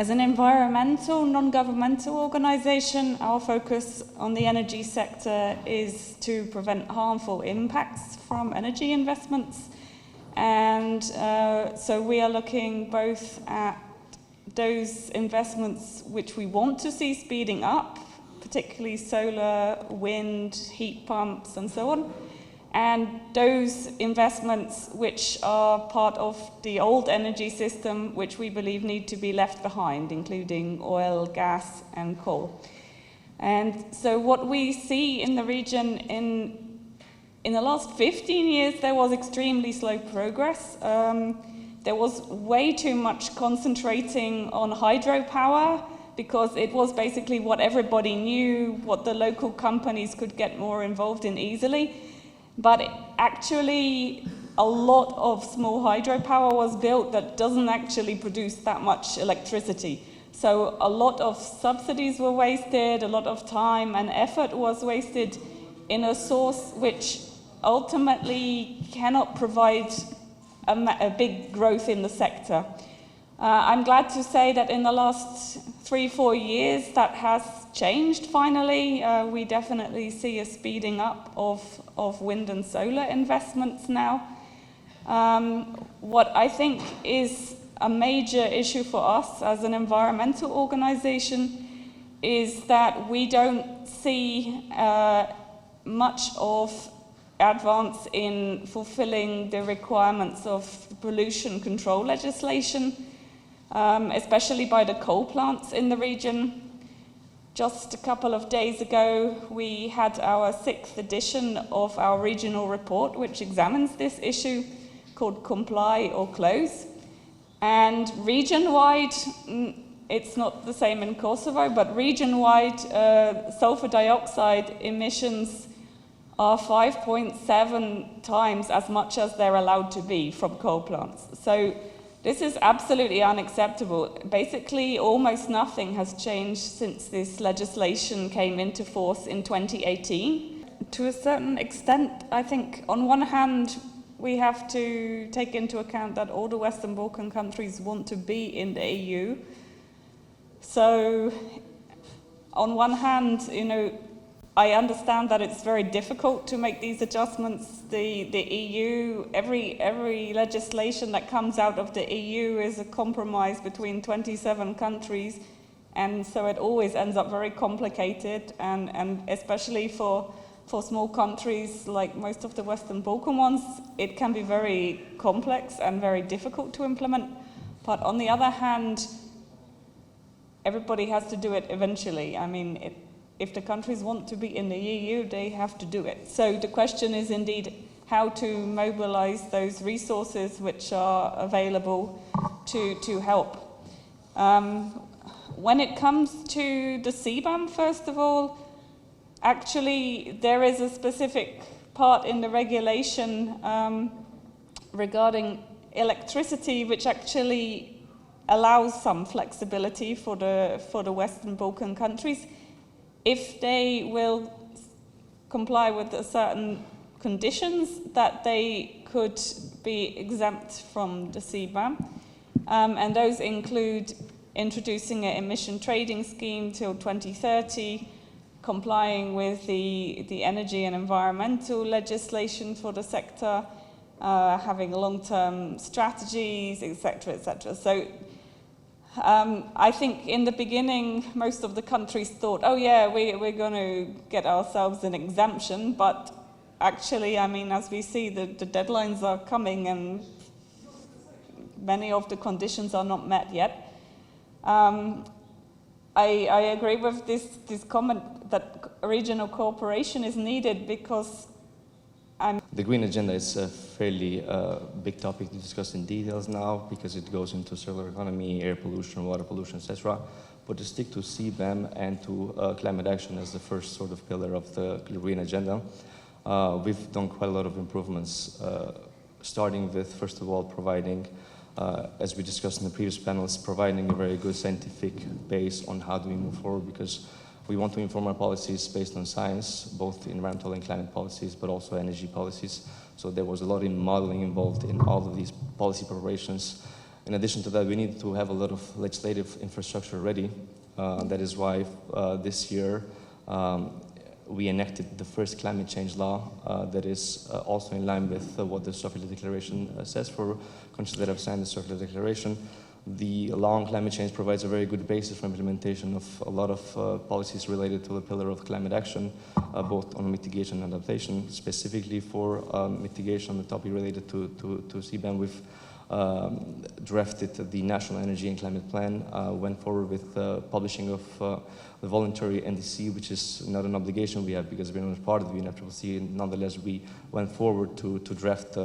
As an environmental, non-governmental organization, our focus on the energy sector is to prevent harmful impacts from energy investments. And so we are looking both at those investments which we want to see speeding up, particularly solar, wind, heat pumps, and so on, and those investments which are part of the old energy system, which we believe need to be left behind, including oil, gas, and coal. And so what we see in the region in the last 15 years, there was extremely slow progress. There was way too much concentrating on hydropower, because it was basically what everybody knew, what the local companies could get more involved in easily. But actually, a lot of small hydropower was built that doesn't actually produce that much electricity. So a lot of subsidies were wasted, a lot of time and effort was wasted in a source which ultimately cannot provide a big growth in the sector. I'm glad to say that in the last 3-4 years that has changed finally. We definitely see a speeding up of wind and solar investments now. What I think is a major issue for us as an environmental organization is that we don't see much of advance in fulfilling the requirements of pollution control legislation, especially by the coal plants in the region. Just a couple of days ago, we had our 6th edition of our regional report, which examines this issue, called Comply or Close. And region-wide, it's not the same in Kosovo, but region-wide sulfur dioxide emissions are 5.7 times as much as they're allowed to be from coal plants. So this is absolutely unacceptable. Basically, almost nothing has changed since this legislation came into force in 2018. To a certain extent, I think, on one hand, we have to take into account that all the Western Balkan countries want to be in the EU. So, on one hand, I understand that it's very difficult to make these adjustments. The EU, every legislation that comes out of the EU is a compromise between 27 countries, and so it always ends up very complicated, and especially for small countries like most of the Western Balkan ones, it can be very complex and very difficult to implement. But on the other hand, everybody has to do it eventually. I mean, if the countries want to be in the EU, they have to do it. So the question is indeed how to mobilize those resources which are available to help. When it comes to the CBAM, first of all, actually there is a specific part in the regulation regarding electricity which actually allows some flexibility for the Western Balkan countries if they will comply with certain conditions that they could be exempt from the CBAM. And those include introducing an emission trading scheme till 2030, complying with the energy and environmental legislation for the sector, having long-term strategies, etc., etc. So I think in the beginning, most of the countries thought, oh yeah, we're going to get ourselves an exemption, but actually, I mean, as we see, the deadlines are coming and many of the conditions are not met yet. I agree with this comment that regional cooperation is needed because the green agenda is a fairly big topic to discuss in details now because it goes into circular economy, air pollution, water pollution, etc. But to stick to CBAM and to climate action as the first sort of pillar of the green agenda, we've done quite a lot of improvements, starting with, first of all, providing, as we discussed in the previous panels, providing a very good scientific base on how do we move forward, because we want to inform our policies based on science, both environmental and climate policies, but also energy policies. So there was a lot of modeling involved in all of these policy preparations. In addition to that, we need to have a lot of legislative infrastructure ready. That is why this year we enacted the first climate change law that is also in line with what the Circular Declaration says for countries that have signed the Circular Declaration. The law on climate change provides a very good basis for implementation of a lot of policies related to the pillar of climate action, both on mitigation and adaptation. Specifically for mitigation, the topic related to CBAM, we've drafted the National Energy and Climate Plan, went forward with publishing of the voluntary NDC, which is not an obligation we have because we're not part of the UNFCCC. Nonetheless, we went forward to draft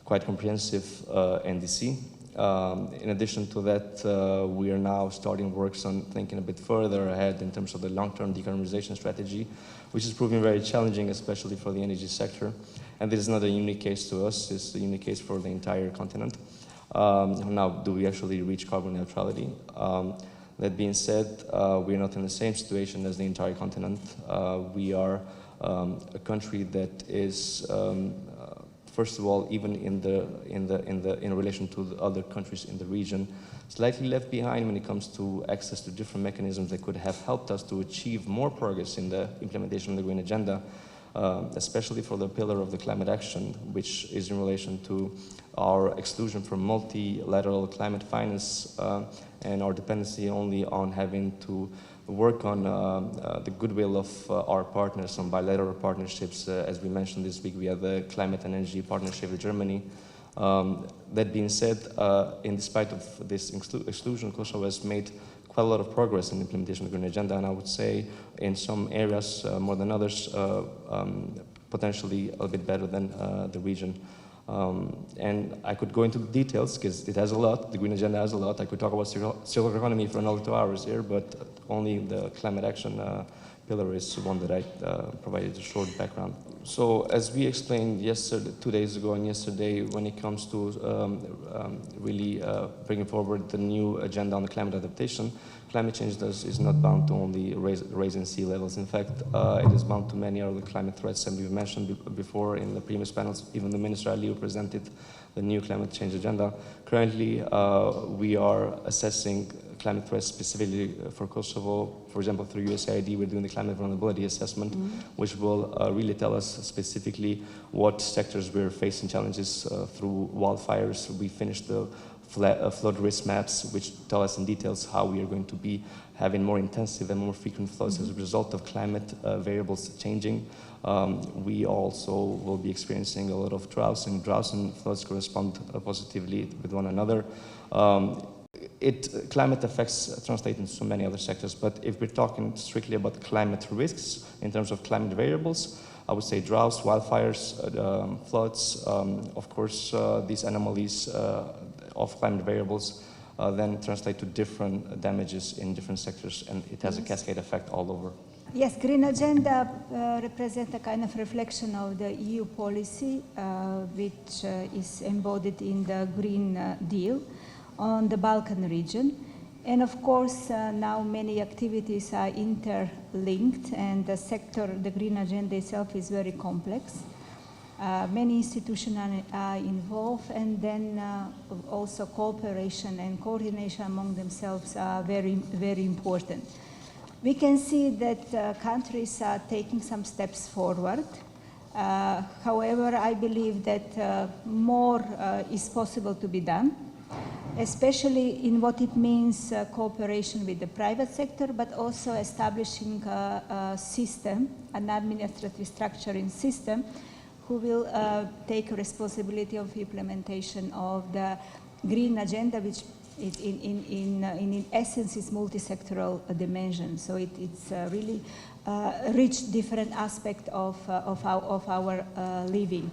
quite comprehensive NDC. In addition to that, we are now starting works on thinking a bit further ahead in terms of the long-term decarbonization strategy, which is proving very challenging, especially for the energy sector. And this is not a unique case to us, it's a unique case for the entire continent. Now, do we actually reach carbon neutrality? That being said, we're not in the same situation as the entire continent. We are a country that is first of all, even in relation to the other countries in the region, slightly left behind when it comes to access to different mechanisms that could have helped us to achieve more progress in the implementation of the Green Agenda, especially for the pillar of the climate action, which is in relation to our exclusion from multilateral climate finance and our dependency only on having to work on the goodwill of our partners on bilateral partnerships. As we mentioned this week, we have the climate and energy partnership with Germany. That being said, in spite of this exclusion, Kosovo has made quite a lot of progress in the implementation of the Green Agenda, and I would say in some areas more than others, potentially a little bit better than the region. And I could go into the details because it has a lot, the Green Agenda has a lot. I could talk about circular economy for another 2 hours here, but only the climate action pillar is one that I provided a short background. So as we explained yesterday, 2 days ago and yesterday, when it comes to really bringing forward the new agenda on the climate adaptation, climate change is not bound to only raising sea levels. In fact, it is bound to many other climate threats, and we've mentioned before in the previous panels. Even the Minister Aliu presented the new climate change agenda. Currently, we are assessing climate threats specifically for Kosovo. For example, through USAID, we're doing the climate vulnerability assessment, which will really tell us specifically what sectors we're facing challenges through wildfires. We finished the flood risk maps, which tell us in details how we are going to be having more intensive and more frequent floods as a result of climate variables changing. We also will be experiencing a lot of droughts, and droughts and floods correspond positively with one another. Climate effects translate into so many other sectors, but if we're talking strictly about climate risks in terms of climate variables, I would say droughts, wildfires, floods, of course, these anomalies of climate variables then translate to different damages in different sectors, and it has a cascade effect all over. Yes, Green Agenda represents a kind of reflection of the EU policy, which is embodied in the Green Deal on the Balkan region. And of course, now many activities are interlinked, and the Green Agenda itself is very complex. Many institutions are involved, and then also cooperation and coordination among themselves are very, very important. We can see that countries are taking some steps forward. However, I believe that more is possible to be done, especially in what it means cooperation with the private sector, but also establishing a system, an administrative structuring system, who will take responsibility of implementation of the Green Agenda, which in essence is multi-sectoral dimension. So it's really rich different aspect of our living.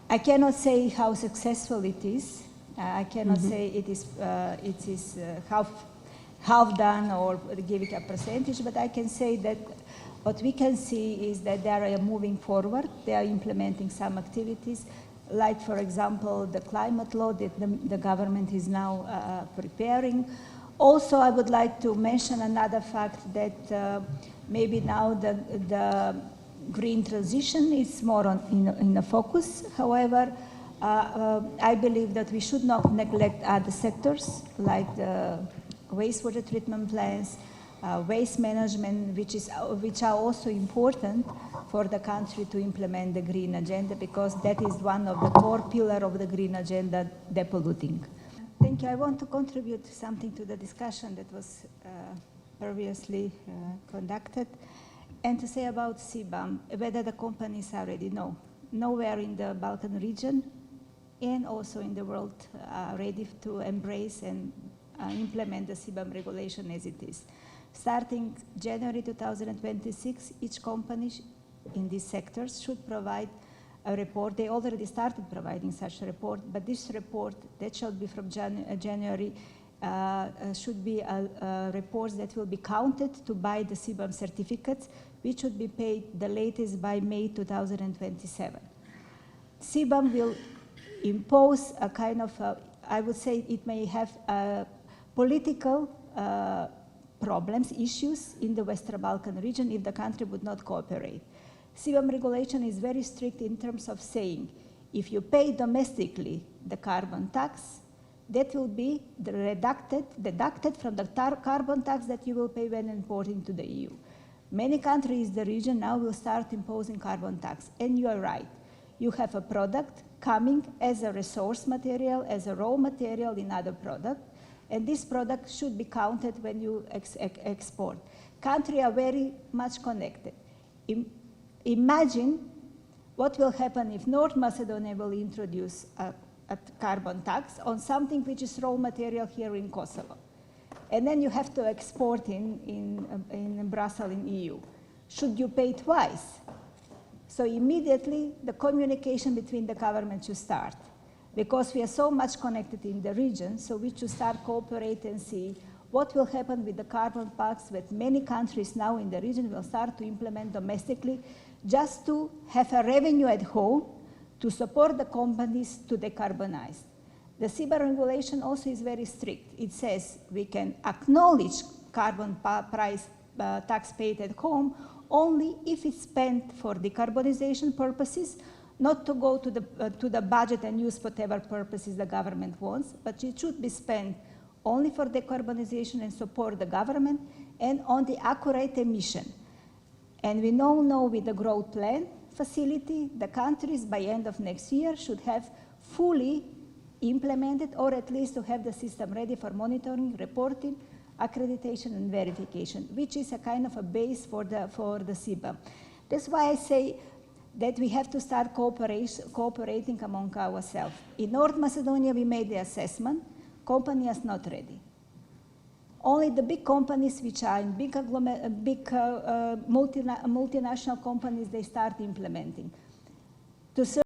I cannot say how successful it is. I cannot say it is half done or give it a percentage, but I can say that what we can see is that they are moving forward. They are implementing some activities, like, for example, the climate law that the government is now preparing. Also, I would like to mention another fact that maybe now the green transition is more in the focus. However, I believe that we should not neglect other sectors like the wastewater treatment plants, waste management, which are also important for the country to implement the green agenda, because that is one of the core pillars of the green agenda, depolluting. Thank you. I want to contribute something to the discussion that was previously conducted, and to say about CBAM, whether the companies are ready. No. Nowhere in the Balkan region and also in the world are ready to embrace and implement the CBAM regulation as it is. Starting January 2026, each company in these sectors should provide a report. They already started providing such a report, but this report that shall be from January should be reports that will be counted to buy the CBAM certificates, which should be paid the latest by May 2027. CBAM will impose a kind of, I would say it may have political problems, issues in the Western Balkan region if the country would not cooperate. CBAM regulation is very strict in terms of saying, if you pay domestically the carbon tax, that will be deducted from the carbon tax that you will pay when importing to the EU. Many countries in the region now will start imposing carbon tax, and you are right. You have a product coming as a resource material, as a raw material in other product, and this product should be counted when you export. Countries are very much connected. Imagine what will happen if North Macedonia will introduce a carbon tax on something which is raw material here in Kosovo. And then you have to export in Brussels, in EU. Should you pay twice? So immediately the communication between the governments should start. Because we are so much connected in the region, so we should start cooperating and see what will happen with the carbon tax that many countries now in the region will start to implement domestically, just to have a revenue at home to support the companies to decarbonize. The CBAM regulation also is very strict. It says we can acknowledge carbon price tax paid at home only if it's spent for decarbonization purposes, not to go to the budget and use whatever purposes the government wants, but it should be spent only for decarbonization and support the government and on the accurate emission. And we now know with the growth plan facility, the countries by end of next year should have fully implemented, or at least to have the system ready for monitoring, reporting, accreditation and verification, which is a kind of a base for the CBAM. That's why I say that we have to start cooperating among ourselves. In North Macedonia, we made the assessment. Company is not ready. Only the big companies, which are in big multinational companies, they start implementing. To